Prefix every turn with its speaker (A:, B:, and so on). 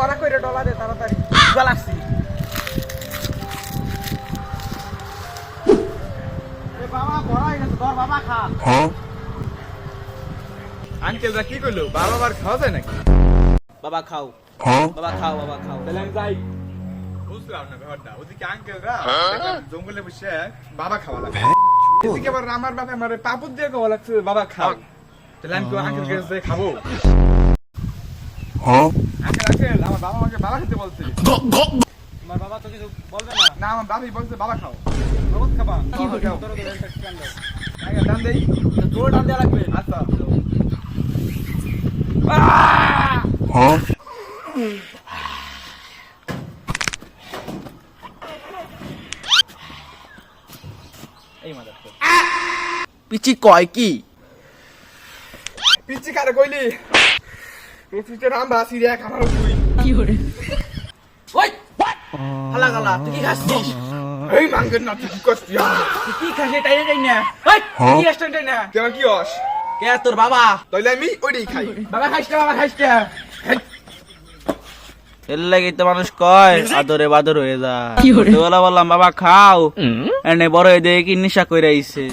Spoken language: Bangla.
A: বড় করে ডলা দে তাড়াতাড়ি গলাছি এ বাবা বড় হয়ে গেছে ধর বাবা খা
B: আঙ্কেলরা কি কইলো বারবার খাওয়া যায় নাকি
A: বাবা খাও বাবা খাও বাবা খাও
B: তাহলে আমি যাই বুঝলাম না ব্যাপারটা ওদিকে আঙ্কেলরা জঙ্গলে বসে বাবা খাওয়া লাগে এদিকে আবার আমার বাবা আমার পাপুর দিয়ে খাওয়া লাগছে বাবা খাও তাহলে আমি তো আঙ্কেল কাছে খাবো আঙ্কেল আমার বাবা আমাকে বাবা খেতে বলছে
A: তোমার বাবা তো কিছু বলবে না
B: না আমার বাবাই বলছে বাবা খাও
A: রোজ খাবা
B: কি করে
A: তোর তো একটা স্ট্যান্ড দাও
B: আঙ্কেল দাম দেই
A: তোর ডান দেয়া লাগবে
B: আচ্ছা
A: এই মাদার
C: পিচি কয় কি
B: পিচ্ছি কারে কইলি পিচ্ছিতে নাম বাসি রে খাবার তুই
A: ওই হালা গালা তুই কি খাচ্ছিস
B: এই মাঙ্গের না তুই কি করছিস
A: তুই কি খাস এটাই না না ওই কি স্ট্যান্ড না
B: কেন কি হস
A: কে তোর বাবা
B: তাইলে আমি ওইটাই খাই
A: বাবা খাইছে বাবা খাইছে
C: এর লাগি তো মানুষ কয় আদরে বাদর হয়ে যায় তো বললাম বাবা খাও এনে বড় হয়ে দেখি নেশা কইরা আইছে